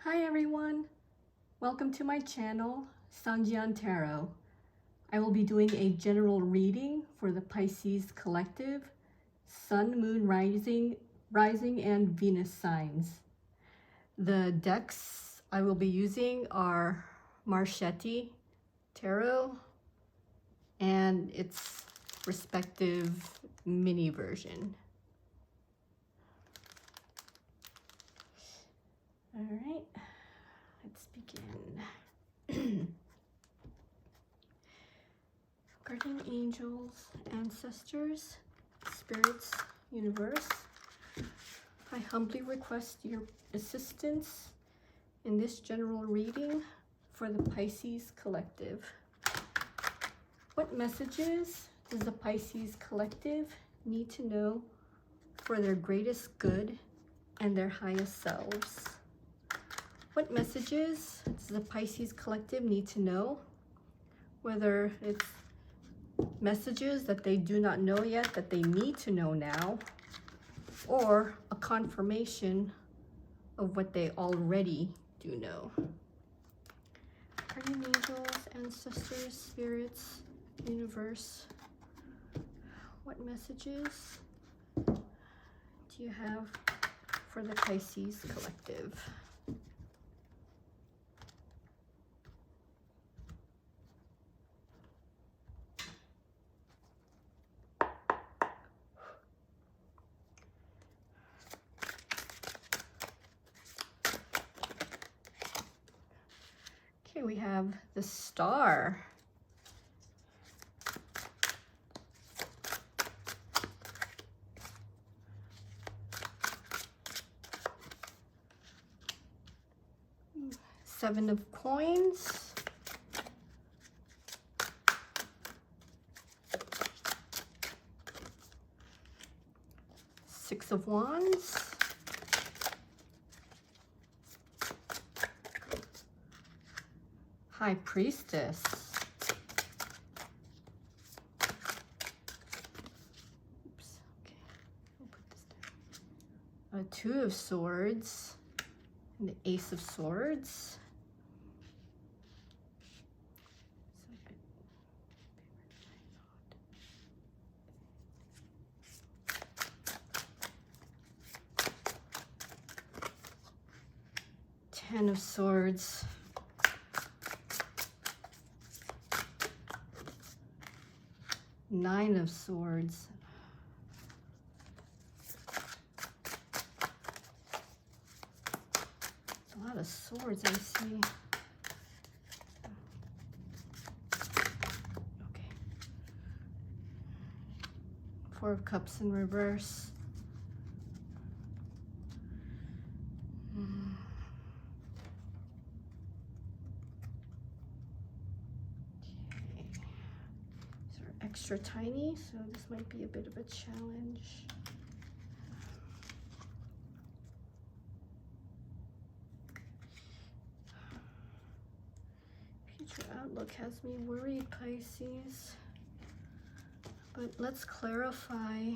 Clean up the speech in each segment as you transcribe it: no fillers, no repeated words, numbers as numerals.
Hi everyone! Welcome to my channel, Sanjian Tarot. I will be doing a general reading for the Pisces collective, Sun, Moon, Rising, and Venus signs. The decks I will be using are Marchetti Tarot and its respective mini version. All right, let's begin. Guardian angels, ancestors, spirits, universe, I humbly request your assistance in this general reading for the Pisces collective. What messages does the Pisces collective need to know for their greatest good and their highest selves? What messages does the Pisces collective need to know, whether it's messages that they do not know yet that they need to know now, or a confirmation of what they already do know? Guardian angels, ancestors, spirits, universe, what messages do you have for the Pisces collective? Okay, we have the Star. Seven of Coins. Six of Wands. High Priestess. Oops, okay, I'll put this down. Two of Swords and the Ace of Swords. Ten of Swords. Nine of Swords. A lot of swords I see. Okay. Four of Cups in reverse. Extra tiny, so this might be a bit of a challenge. Future outlook has me worried, Pisces, but let's clarify.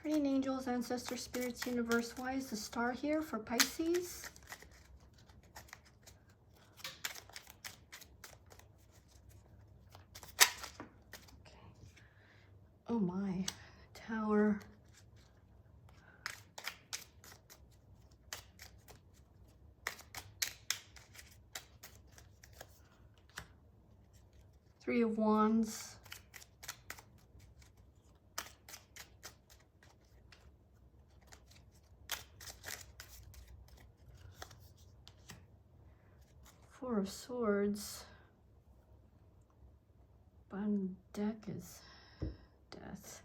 Guardian angels, ancestors, spirits, universe, why is the Star here for Pisces? Okay. Oh my, Tower. Three of Wands. Four of Swords. Bottom deck is Death.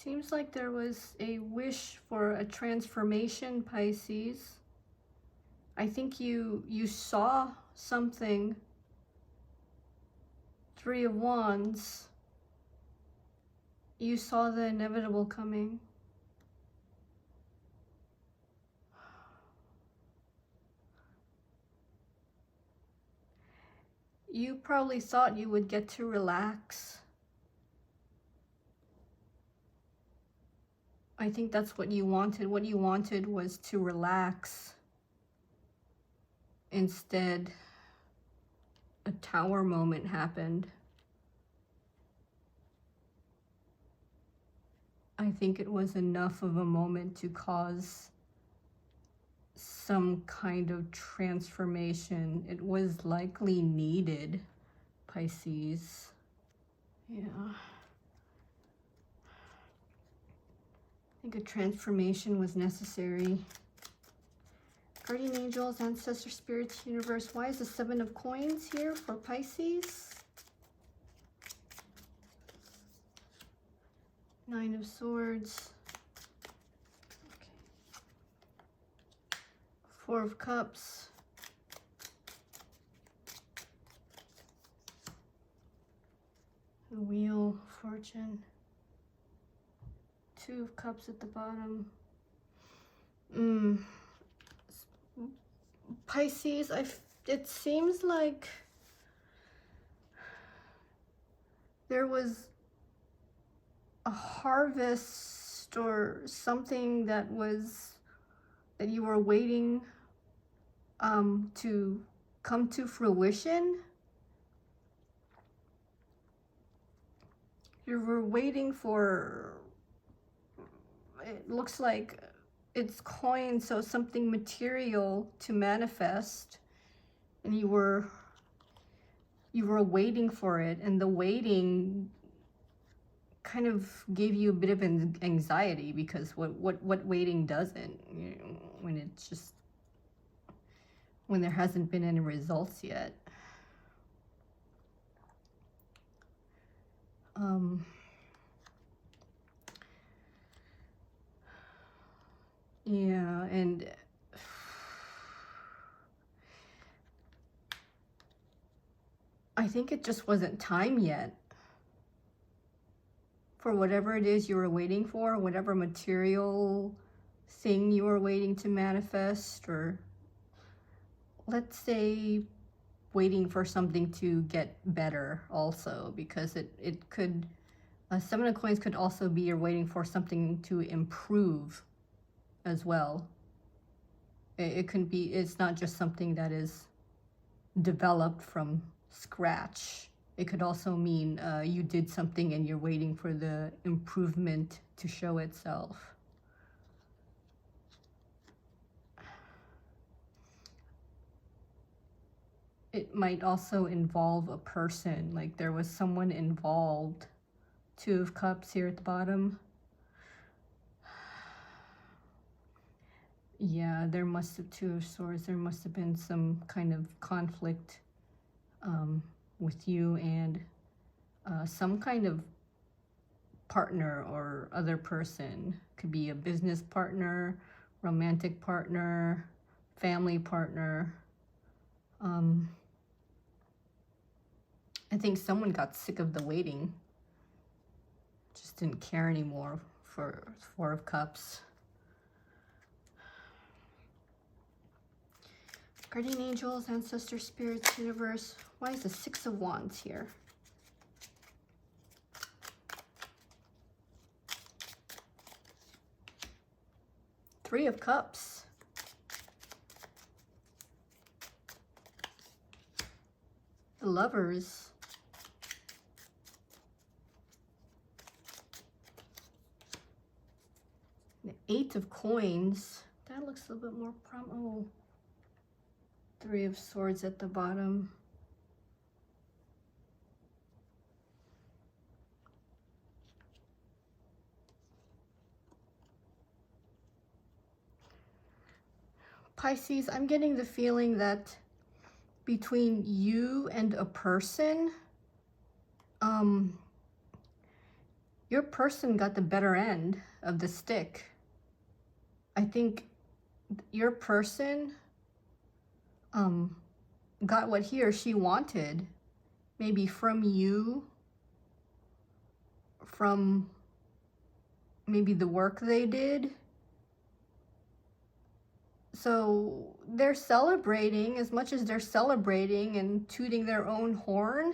Seems like there was a wish for a transformation, Pisces. I think you saw something. Three of Wands. You saw the inevitable coming. You probably thought you would get to relax. I think that's what you wanted. What you wanted was to relax. Instead, a tower moment happened. I think it was enough of a moment to cause some kind of transformation. It was likely needed, Pisces. Yeah. I think a transformation was necessary. Guardian angels, ancestor spirits, universe. Why is the Seven of Coins here for Pisces? Nine of Swords. Okay. Four of Cups. The Wheel, Fortune. Two of Cups at the bottom. Pisces, it seems like there was a harvest or something that you were waiting to come to fruition. You were waiting for, it looks like it's coins, so something material to manifest, and you were waiting for it, and the waiting kind of gave you a bit of anxiety, because what waiting doesn't, you know, when it's just, when there hasn't been any results yet. Yeah, and I think it just wasn't time yet for whatever it is you were waiting for, whatever material thing you were waiting to manifest, or let's say waiting for something to get better also, because it could, Seven of Coins could also be you're waiting for something to improve as well. It can be, it's not just something that is developed from scratch. It could also mean you did something and you're waiting for the improvement to show itself. It might also involve a person, like there was someone involved. Two of Cups here at the bottom. Yeah, there must have, Two of Swords, there must have been some kind of conflict with you and some kind of partner or other person. Could be a business partner, romantic partner, family partner. I think someone got sick of the waiting. Just didn't care anymore for Four of Cups. Guardian angels, ancestor spirits, universe. Why is the Six of Wands here? Three of Cups. The Lovers. The Eight of Coins. That looks a little bit more oh. Three of Swords at the bottom. Pisces, I'm getting the feeling that between you and a person, your person got the better end of the stick. I think your person got what he or she wanted, maybe from you, from maybe the work they did. So they're celebrating. As much as they're celebrating and tooting their own horn,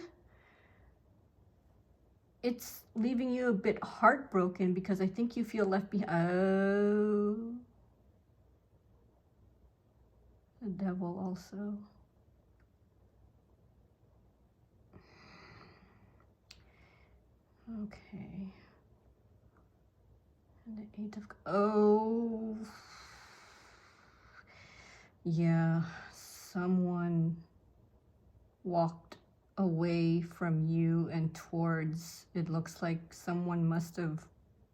it's leaving you a bit heartbroken because I think you feel left behind. Oh, the devil also. Okay. And the 8 of... Oh. Yeah. Someone walked away from you and towards... It looks like someone must have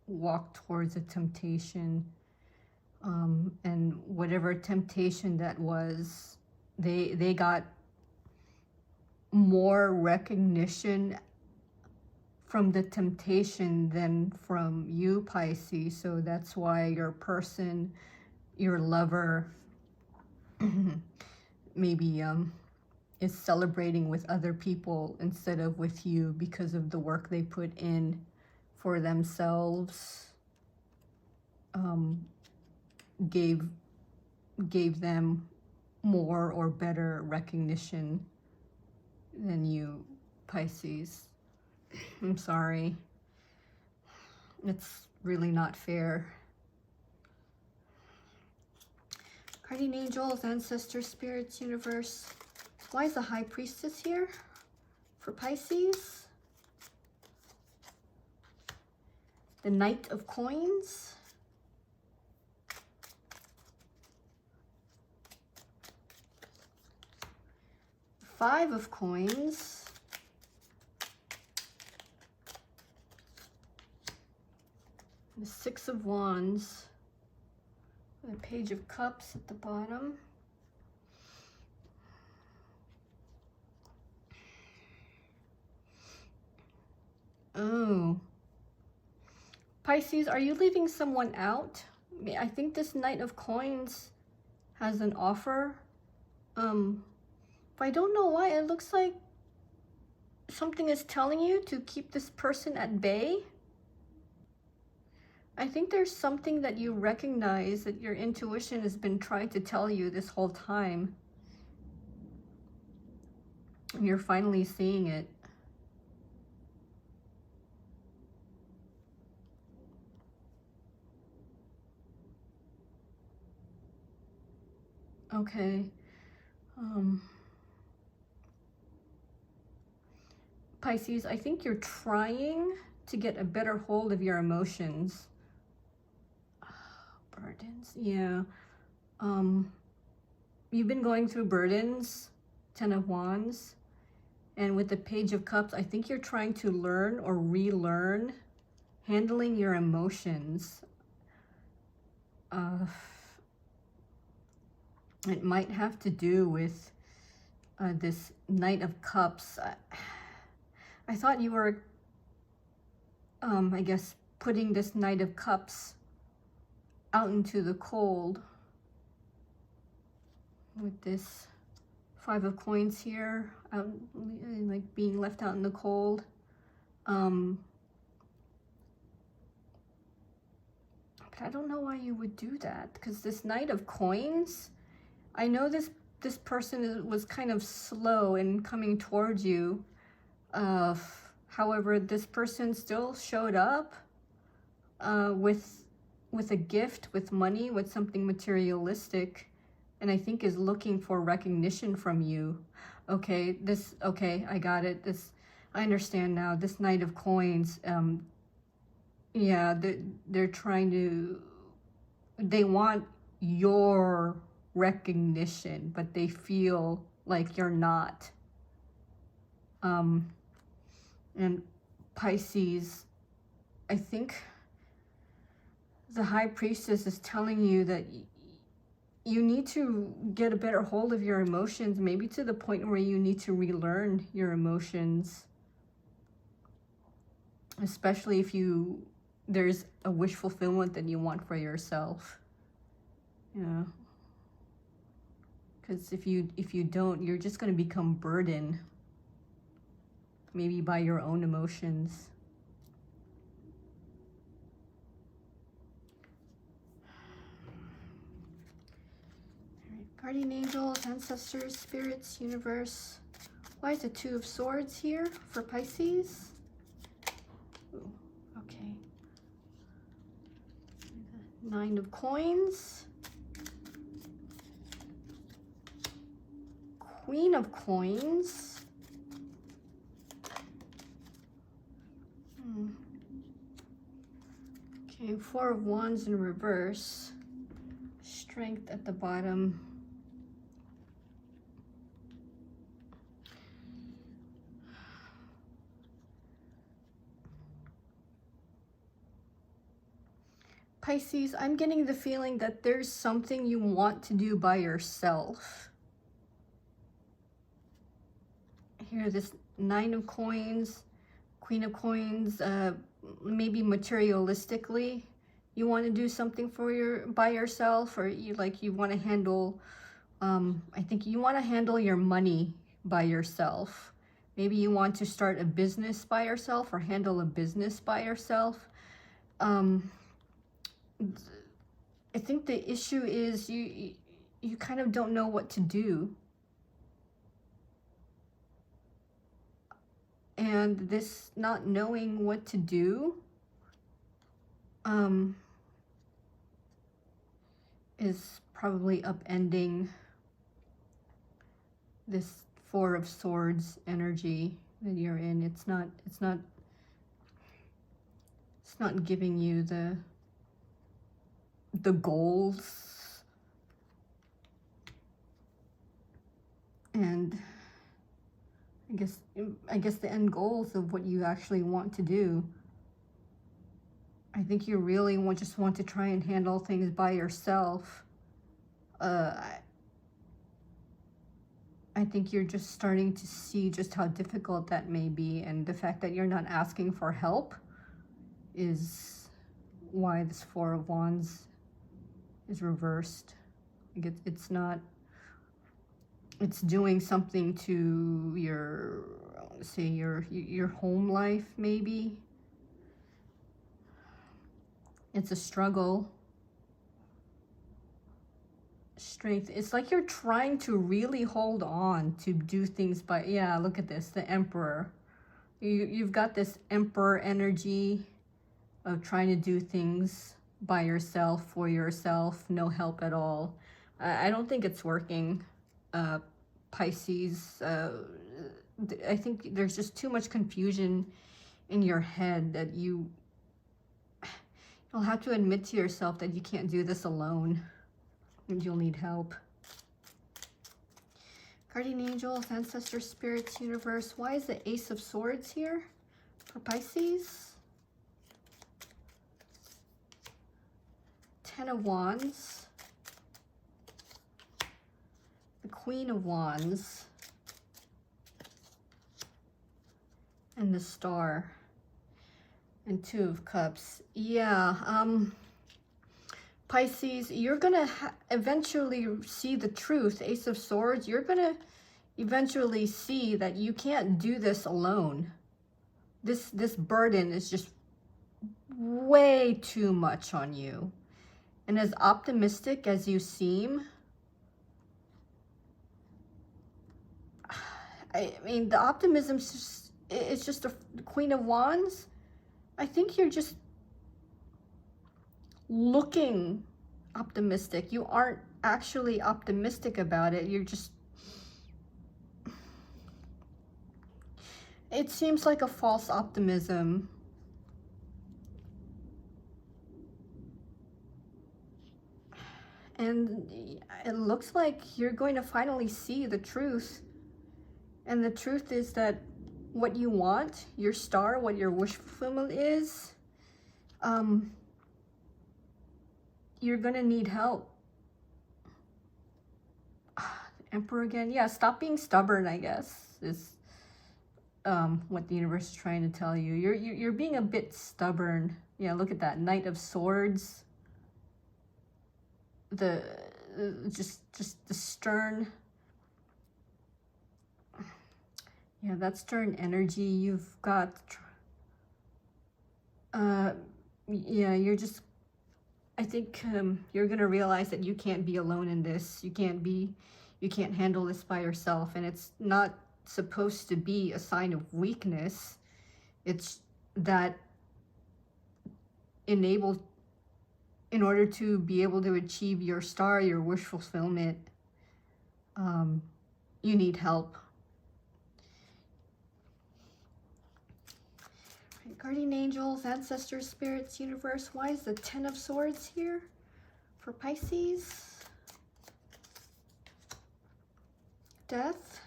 walked towards a temptation. And whatever temptation that was, they got more recognition from the temptation than from you, Pisces. So that's why your person, your lover, maybe is celebrating with other people instead of with you because of the work they put in for themselves. Gave them more or better recognition than you, Pisces. I'm sorry. It's really not fair. Guardian angels, ancestors, spirits, universe. Why is the High Priestess here for Pisces? The Knight of Coins. Five of Coins. The Six of Wands. The Page of Cups at the bottom. Oh. Pisces, are you leaving someone out? I think this Knight of Coins has an offer. But I don't know why. It looks like something is telling you to keep this person at bay. I think there's something that you recognize that your intuition has been trying to tell you this whole time. And you're finally seeing it. Okay. Pisces, I think you're trying to get a better hold of your emotions. Burdens, yeah. You've been going through burdens, 10 of Wands. And with the Page of Cups, I think you're trying to learn or relearn handling your emotions. It might have to do with this Knight of Cups. I thought you were, I guess, putting this Knight of Cups out into the cold with this Five of Coins here, like being left out in the cold. But I don't know why you would do that, because this Knight of Coins, I know this person was kind of slow in coming towards you. However, this person still showed up with a gift, with money, with something materialistic, and I think is looking for recognition from you. Okay, I got it. I understand now. This Knight of Coins, yeah, they're trying to, they want your recognition, but they feel like you're not. And Pisces, I think the High Priestess is telling you that you need to get a better hold of your emotions, maybe to the point where you need to relearn your emotions. especially if there's a wish fulfillment that you want for yourself. Yeah. Because if you don't, you're just going to become burdened, maybe by your own emotions. All right. Guardian angels, ancestors, spirits, universe. Why is the Two of Swords here for Pisces? Ooh, okay. Nine of Coins. Queen of Coins. Okay, Four of Wands in reverse. Strength at the bottom. Pisces, I'm getting the feeling that there's something you want to do by yourself. Here, this Nine of Coins, Queen of Coins, maybe materialistically, you want to do something by yourself, or you want to handle, I think you want to handle your money by yourself. Maybe you want to start a business by yourself or handle a business by yourself. I think the issue is you kind of don't know what to do. And this not knowing what to do is probably upending this Four of Swords energy that you're in. It's not giving you the goals and I guess the end goals of what you actually want to do. I think you really just want to try and handle things by yourself. I think you're just starting to see just how difficult that may be, and the fact that you're not asking for help is why this Four of Wands is reversed. Like it's doing something to your, say, your home life, maybe. It's a struggle. Strength. It's like you're trying to really hold on to do things by, yeah, look at this, the Emperor. You've got this Emperor energy of trying to do things by yourself, for yourself, no help at all. I don't think it's working, Pisces. I think there's just too much confusion in your head that you'll have to admit to yourself that you can't do this alone and you'll need help. Guardian angels, ancestors, spirits, universe. Why is the Ace of Swords here for Pisces? Ten of Wands. The Queen of Wands. And the Star. And Two of Cups. Yeah, Pisces, you're gonna eventually see the truth. Ace of Swords, you're gonna eventually see that you can't do this alone. This burden is just way too much on you. And as optimistic as you seem, I mean, the optimism is just the Queen of Wands. I think you're just looking optimistic. You aren't actually optimistic about it. You're just, it seems like a false optimism. And it looks like you're going to finally see the truth. And the truth is that what you want, your star, what your wish fulfillment is, you're gonna need help. Emperor again. Yeah, stop being stubborn, I guess, is what the universe is trying to tell you. You're being a bit stubborn. Yeah, look at that. Knight of Swords. The just the stern. Yeah, that stern energy. You've got. Yeah, you're just. I think you're gonna realize that you can't be alone in this. You can't handle this by yourself, and it's not supposed to be a sign of weakness. It's that in order to be able to achieve your star, your wish fulfillment, you need help. Right, guardian angels, ancestors, spirits, universe. Why is the Ten of Swords here for Pisces? Death.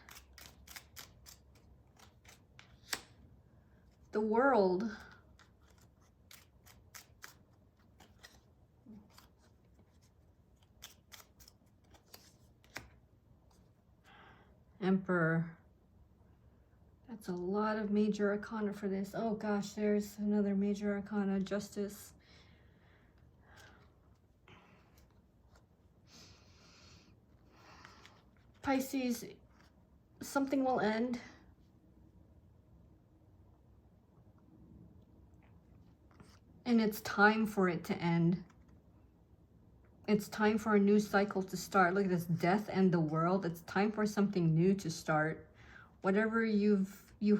The World. Emperor. That's a lot of major arcana for this. Oh gosh, there's another major arcana. Justice. Pisces, something will end. And it's time for it to end. It's time for a new cycle to start. Look at this, death and the world. It's time for something new to start. Whatever you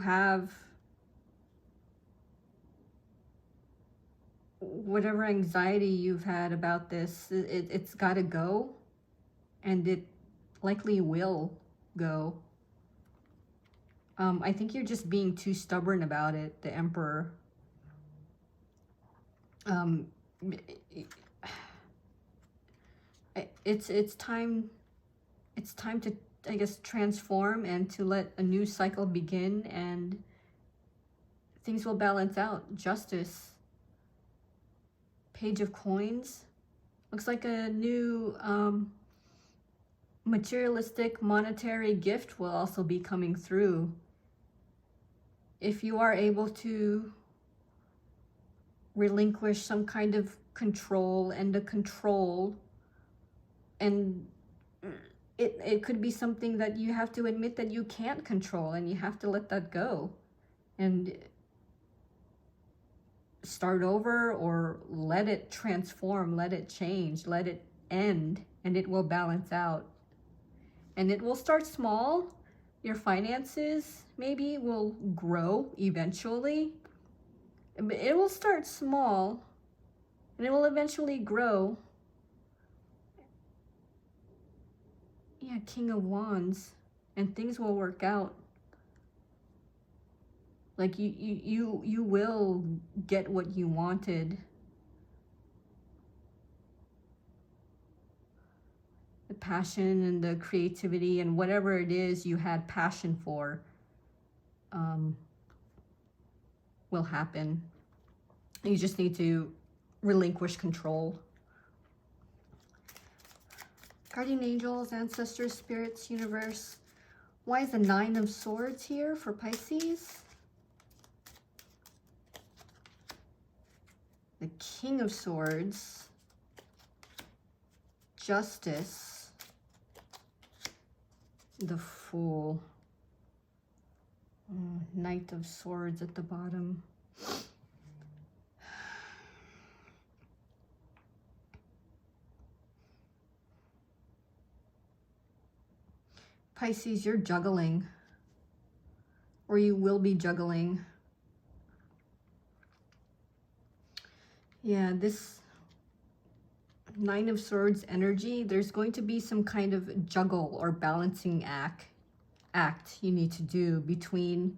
have, whatever anxiety you've had about this, it's got to go, and it likely will go. I think you're just being too stubborn about it, the Emperor. It's time to, I guess, transform and to let a new cycle begin, and things will balance out. Justice. Page of Coins. Looks like a new materialistic monetary gift will also be coming through. If you are able to relinquish some kind of control and the control, and it could be something that you have to admit that you can't control, and you have to let that go and start over, or let it transform, let it change, let it end, and it will balance out. And it will start small. Your finances maybe will grow eventually. It will start small and it will eventually grow. Yeah, King of Wands. And things will work out. Like you will get what you wanted. The passion and the creativity and whatever it is you had passion for will happen. You just need to relinquish control. Guardian angels, ancestors, spirits, universe. Why is the Nine of Swords here for Pisces? The King of Swords. Justice. The Fool. Knight of Swords at the bottom. Pisces, you're juggling, or you will be juggling. Yeah, this Nine of Swords energy, there's going to be some kind of juggle or balancing act you need to do between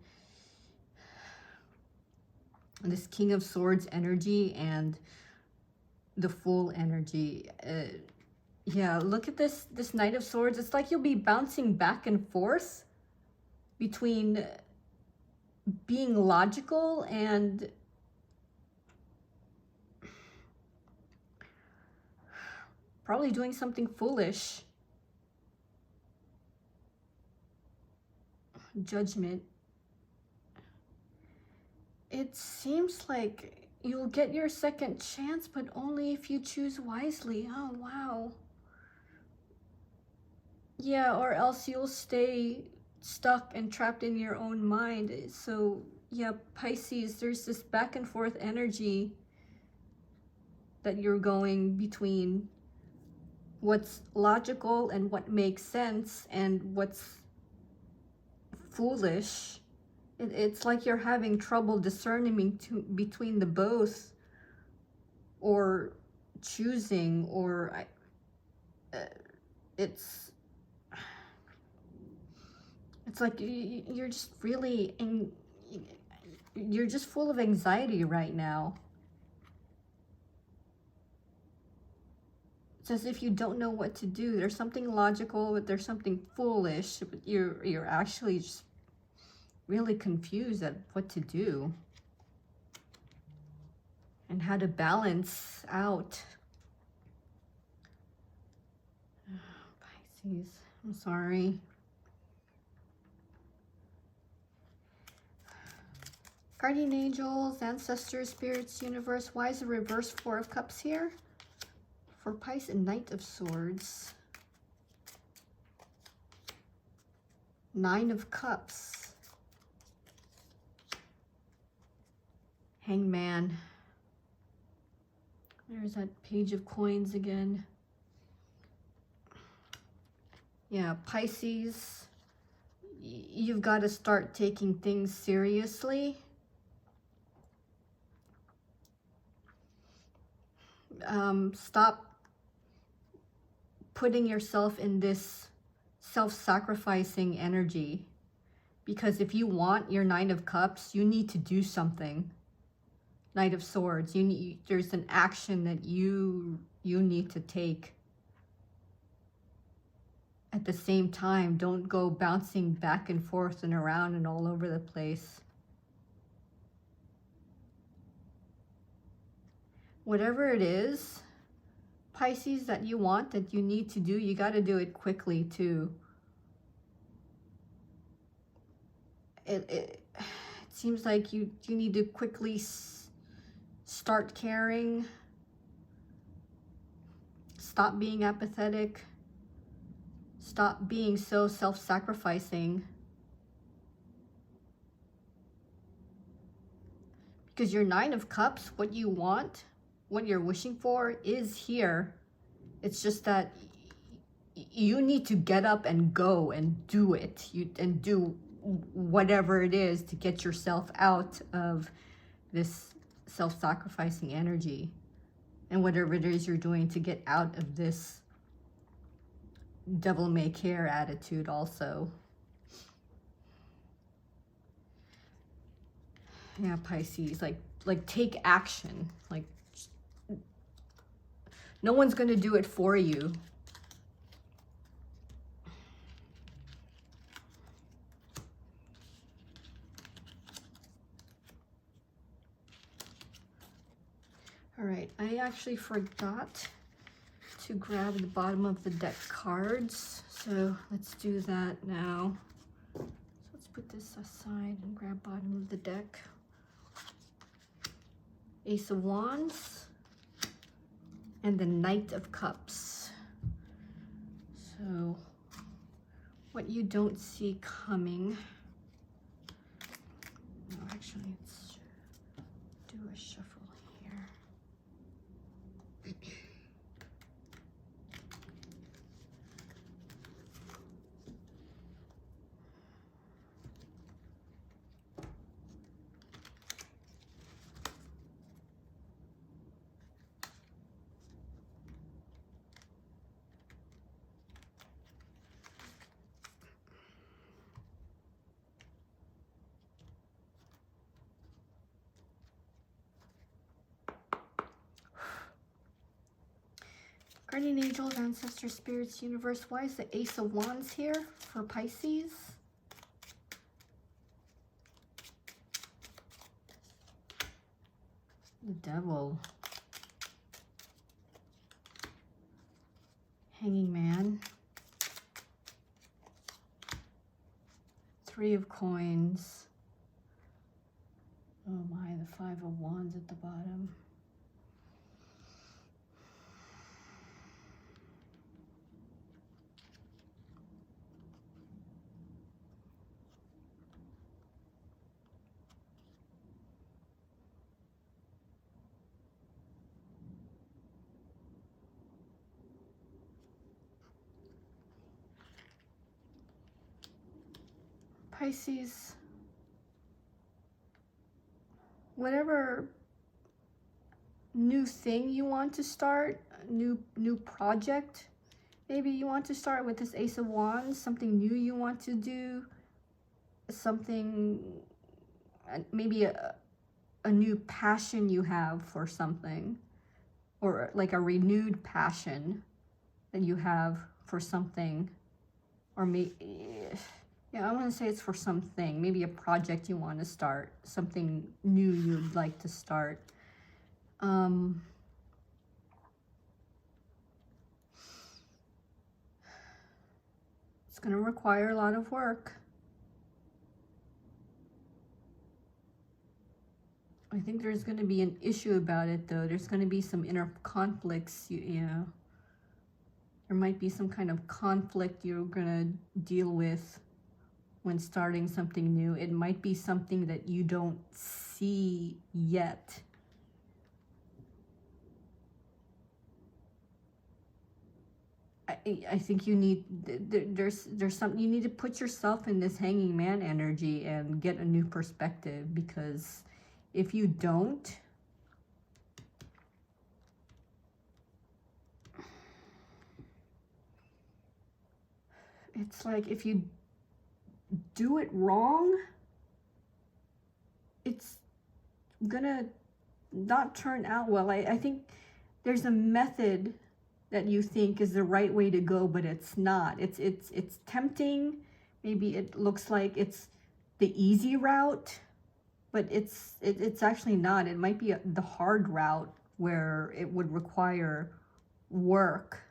this King of Swords energy and the Fool energy. Yeah, look at this Knight of Swords. It's like you'll be bouncing back and forth between being logical and probably doing something foolish. Judgment. it seems like you'll get your second chance, but only if you choose wisely. Oh, wow. Yeah, or else you'll stay stuck and trapped in your own mind. So, yeah, Pisces, there's this back and forth energy that you're going between what's logical and what makes sense and what's foolish. It's like you're having trouble discerning between the both, or choosing, or it's like you're just really you're just full of anxiety right now. It's as if you don't know what to do. There's something logical, but there's something foolish. But you're actually just really confused at what to do and how to balance out. Pisces, I'm sorry. Guardian angels, ancestors, spirits, universe. Why is the reverse Four of Cups here? For Pisces, Knight of Swords. Nine of Cups. Hangman. There's that Page of Coins again. Yeah, Pisces, you've got to start taking things seriously. Stop putting yourself in this self-sacrificing energy, because if you want your Nine of Cups, you need to do something. Knight of Swords, there's an action that you need to take. At the same time, don't go bouncing back and forth and around and all over the place. Whatever it is, Pisces, that you want, that you need to do, you got to do it quickly too. It seems like you need to quickly start caring. Stop being apathetic. Stop being so self-sacrificing. Because your Nine of Cups, what you want, what you're wishing for, is here. It's just that you need to get up and go and do it. And do whatever it is to get yourself out of this self-sacrificing energy. And whatever it is you're doing to get out of this devil may care attitude also. Yeah, Pisces, like take action. Like, no one's going to do it for you. All right, I actually forgot to grab the bottom of the deck cards, so let's do that now. So let's put this aside and grab bottom of the deck. Ace of Wands and the Knight of Cups. So what you don't see coming. No, actually, let's do a shuffle here. Guardian angels, ancestors, spirits, universe. Why is the Ace of Wands here for Pisces? The Devil. Hanging Man. Three of Coins. Oh my, the Five of Wands at the bottom. Pisces, whatever new thing you want to start, new project, maybe you want to start with this Ace of Wands, something new you want to do, something, maybe a new passion you have for something, or like a renewed passion that you have for something, or maybe, yeah, I want to say it's for something, maybe a project you want to start, something new you'd like to start. It's going to require a lot of work. I think there's going to be an issue about it, though. There's going to be some inner conflicts, you know. There might be some kind of conflict you're going to deal with when starting something new. It might be something that you don't see yet. I think you need, there's something, you need to put yourself in this hanging man energy and get a new perspective, because if you don't, it's like if you do it wrong, it's gonna not turn out well. I think there's a method that you think is the right way to go, but it's not. It's tempting. Maybe it looks like it's the easy route, but it's actually not. It might be the hard route where it would require work.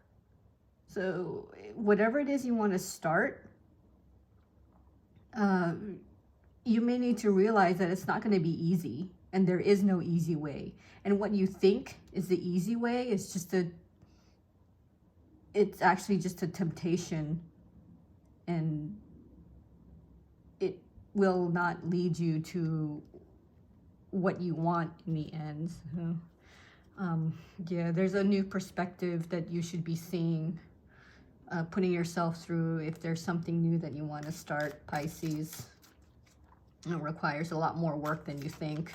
So whatever it is you want to start, you may need to realize that it's not going to be easy, and there is no easy way. And what you think is the easy way is just it's actually just a temptation, and it will not lead you to what you want in the end. So, yeah, there's a new perspective that you should be seeing, putting yourself through if there's something new that you want to start, Pisces. It requires a lot more work than you think.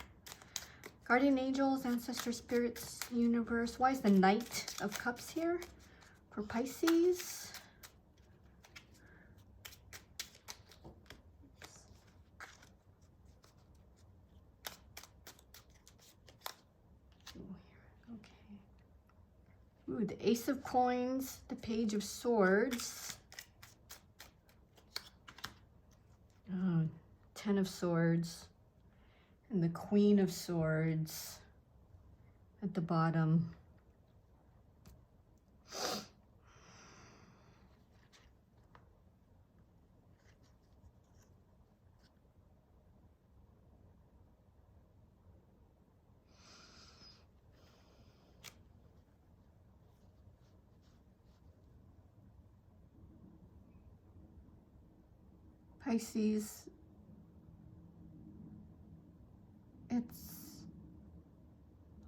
Guardian angels, ancestor spirits, universe. Why is the Knight of Cups here for Pisces? Ooh, the Ace of Coins, the Page of Swords, oh, Ten of Swords, and the Queen of Swords at the bottom. Pisces, it's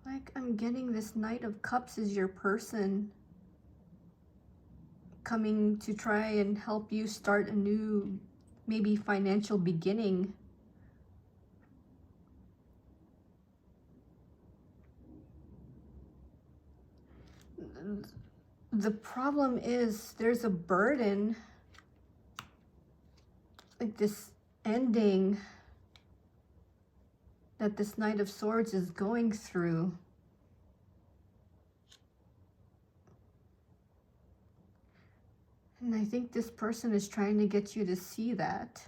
like I'm getting this Knight of Cups is your person coming to try and help you start a new, maybe financial beginning. The problem is there's a burden, like this ending that this Knight of Swords is going through. And I think this person is trying to get you to see that.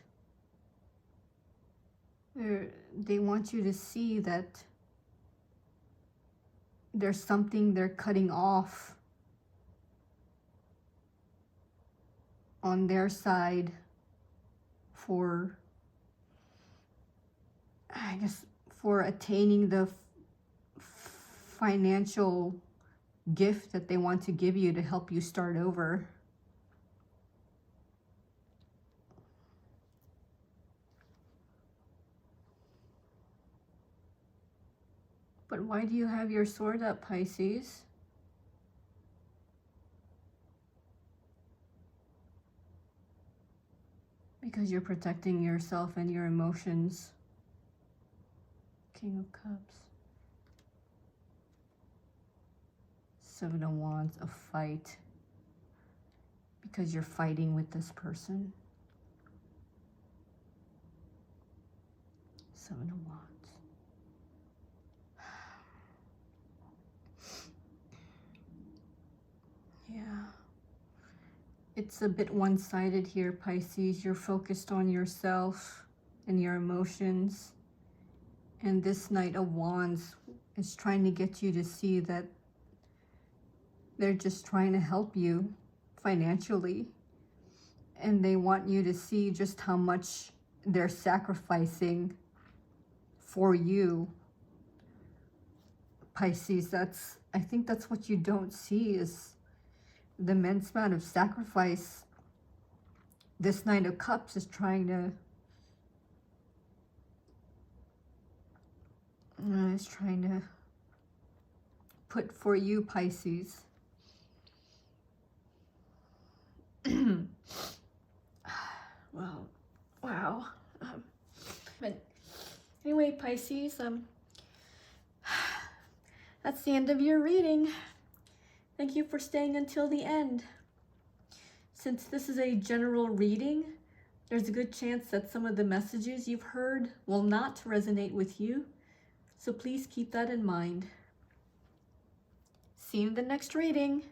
They want you to see that there's something they're cutting off on their side for, I guess, for attaining the financial gift that they want to give you to help you start over. But why do you have your sword up, Pisces? Because you're protecting yourself and your emotions. King of Cups. Seven of Wands, a fight. Because you're fighting with this person. Seven of Wands. Yeah. It's a bit one-sided here, Pisces. You're focused on yourself and your emotions. And this Knight of Wands is trying to get you to see that they're just trying to help you financially. And they want you to see just how much they're sacrificing for you, Pisces. I think that's what you don't see, is the immense amount of sacrifice this Knight of Cups is trying to put for you, Pisces. Well, wow. But anyway, Pisces, that's the end of your reading. Thank you for staying until the end. Since this is a general reading, there's a good chance that some of the messages you've heard will not resonate with you. So please keep that in mind. See you in the next reading.